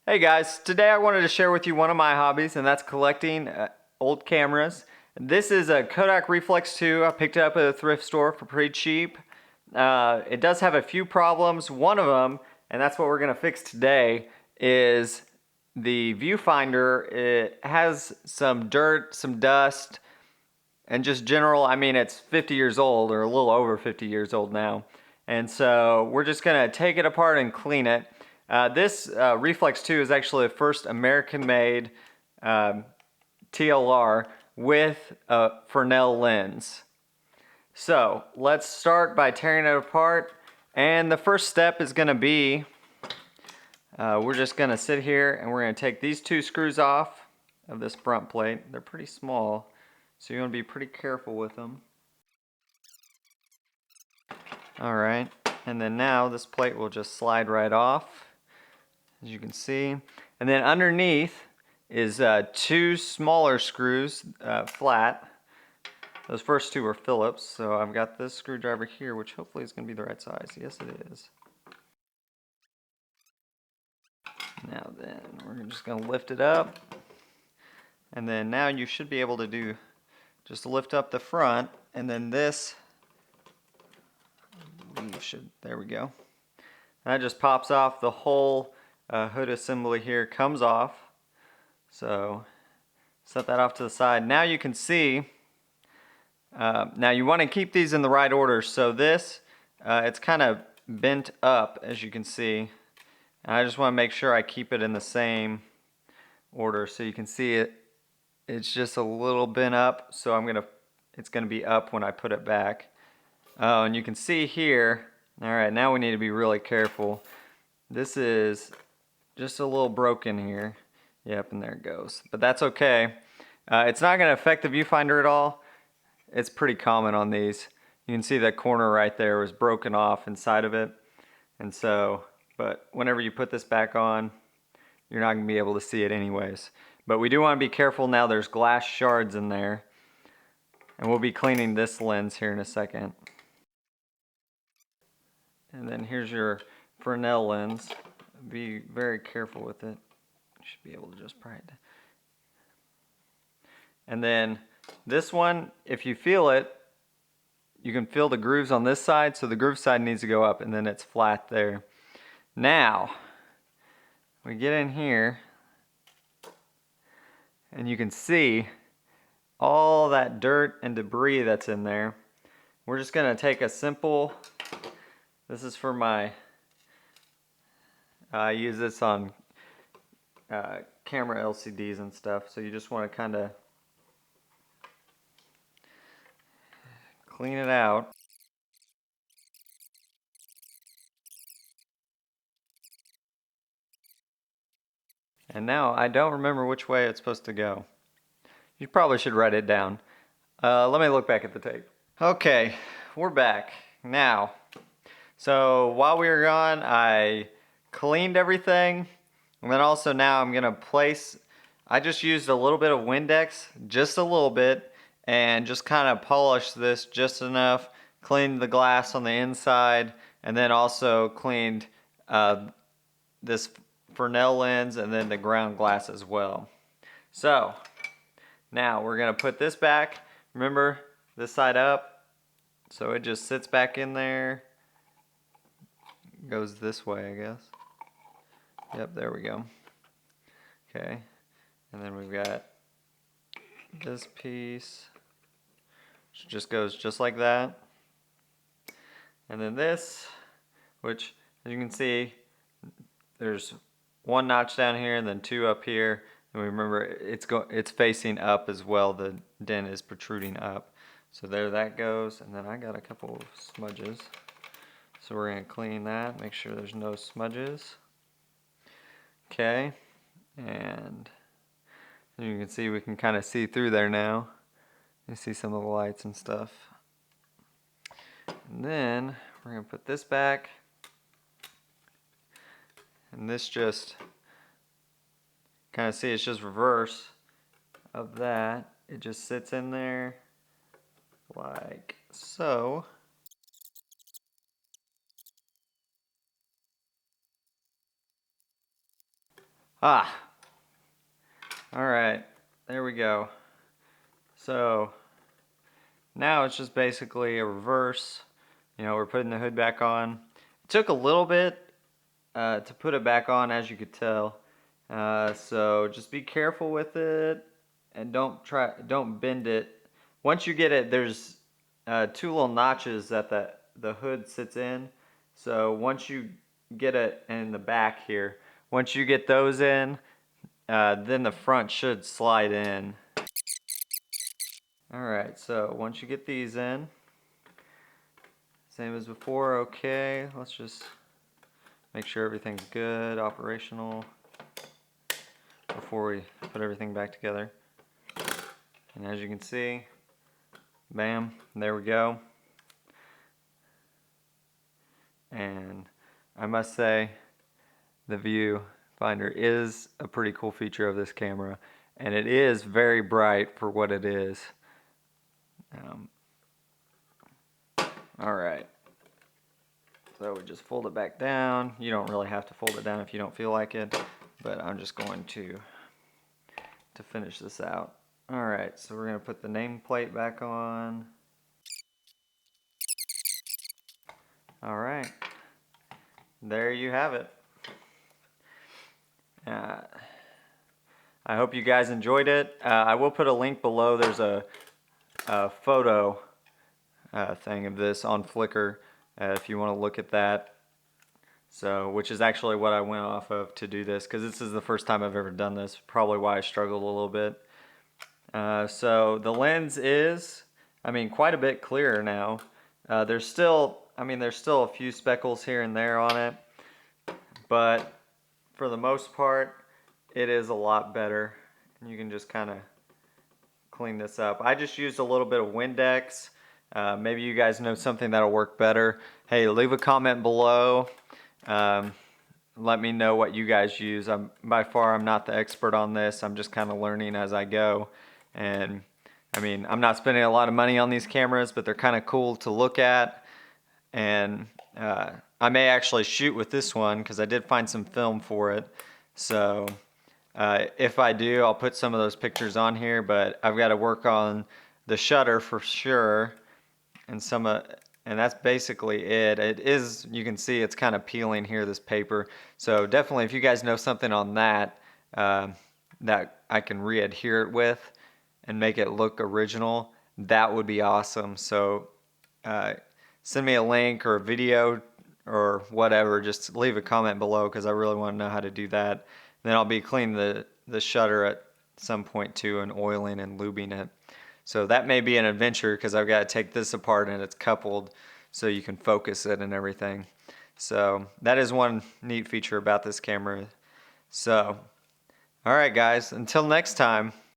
Hey guys, today I wanted to share with you one of my hobbies, and that's collecting old cameras. This is a Kodak Reflex II. I picked it up at a thrift store for pretty cheap. It does have a few problems. One of them, and that's what we're going to fix today, is the viewfinder. It has some dirt, some dust, and just general, it's 50 years old, or a little over 50 years old now. And so we're just gonna take it apart and clean it. This Reflex 2 is actually the first American-made TLR with a Fresnel lens. So let's start by tearing it apart. And the first step is gonna be, we're just gonna sit here and we're gonna take these two screws off of this front plate. They're pretty small, so you want to be pretty careful with them. Alright, and then now this plate will just slide right off, as you can see. And then underneath is two smaller screws, flat. Those first two are Phillips, so I've got this screwdriver here, which hopefully is going to be the right size. Yes, it is. Now then, we're just going to lift it up. And then now you should be able to just lift up the front, and then this there we go. And that just pops off. The whole hood assembly here comes off. So set that off to the side. Now you can see, now you want to keep these in the right order. So this, it's kind of bent up, as you can see. And I just want to make sure I keep it in the same order. So you can see it's just a little bent up. So it's gonna be up when I put it back. Oh, and you can see here, alright, now we need to be really careful. This is just a little broken here. Yep, and there it goes. But that's okay. It's not going to affect the viewfinder at all. It's pretty common on these. You can see that corner right there was broken off inside of it. And so, but whenever you put this back on, you're not going to be able to see it anyways. But we do want to be careful now. There's glass shards in there. And we'll be cleaning this lens here in a second. And then here's your Fresnel lens. Be very careful with it. You should be able to just pry it down. And then this one, if you feel it, you can feel the grooves on this side, so the groove side needs to go up, and then it's flat there. Now, we get in here, and you can see all that dirt and debris that's in there. We're just going to take a simple, this is for I use this on camera LCDs and stuff, so you just want to kind of clean it out. And now I don't remember which way it's supposed to go. You probably should write it down. Let me look back at the tape. Okay, we're back now. So while we were gone, I cleaned everything, and then also now I'm gonna place, I just used a little bit of Windex, just a little bit, and just kind of polished this just enough, cleaned the glass on the inside, and then also cleaned this Fresnel lens and then the ground glass as well. So now we're gonna put this back. Remember, this side up, so it just sits back in there. Goes this way, I guess. Yep, there we go. Okay, and then we've got this piece, which just goes just like that. And then this, which, as you can see, there's one notch down here and then two up here. And remember, it's facing up as well. The dent is protruding up. So there that goes. And then I got a couple of smudges. So we're going to clean that, make sure there's no smudges. Okay, and as you can see, we can kind of see through there now. You see some of the lights and stuff. And then we're going to put this back. And this just, kind of see, it's just reverse of that. It just sits in there like so. Ah, all right, there we go. So now it's just basically a reverse. You know, we're putting the hood back on. It took a little bit to put it back on, as you could tell. So just be careful with it and don't bend it. Once you get it, there's two little notches that the hood sits in. So once you get it in the back here, once you get those in, then the front should slide in. Alright, so once you get these in, same as before, okay, let's just make sure everything's good, operational, before we put everything back together. And as you can see, bam, there we go. And I must say, the Viewfinder is a pretty cool feature of this camera, and it is very bright for what it is. Alright, so we just fold it back down. You don't really have to fold it down if you don't feel like it, but I'm just going to finish this out. Alright, so we're going to put the nameplate back on. Alright, there you have it. I hope you guys enjoyed it. I will put a link below. There's a photo thing of this on Flickr if you want to look at that. So, which is actually what I went off of to do this, because this is the first time I've ever done this. Probably why I struggled a little bit. So the lens is, I mean, quite a bit clearer now. There's still a few speckles here and there on it, but for the most part, it is a lot better. And you can just kind of clean this up. I just used a little bit of Windex. Maybe you guys know something that'll work better. Hey, leave a comment below. Let me know what you guys use. By far, I'm not the expert on this. I'm just kind of learning as I go. And I mean, I'm not spending a lot of money on these cameras, but they're kind of cool to look at. And I may actually shoot with this one because I did find some film for it. So if I do, I'll put some of those pictures on here, but I've got to work on the shutter for sure. And that's basically it. It is, you can see it's kind of peeling here, this paper. So definitely, if you guys know something on that, that I can re-adhere it with and make it look original, that would be awesome. So send me a link or a video or whatever. Just leave a comment below because I really want to know how to do that. Then I'll be cleaning the shutter at some point too and oiling and lubing it. So that may be an adventure because I've got to take this apart and it's coupled so you can focus it and everything. So that is one neat feature about this camera. So, all right guys, until next time.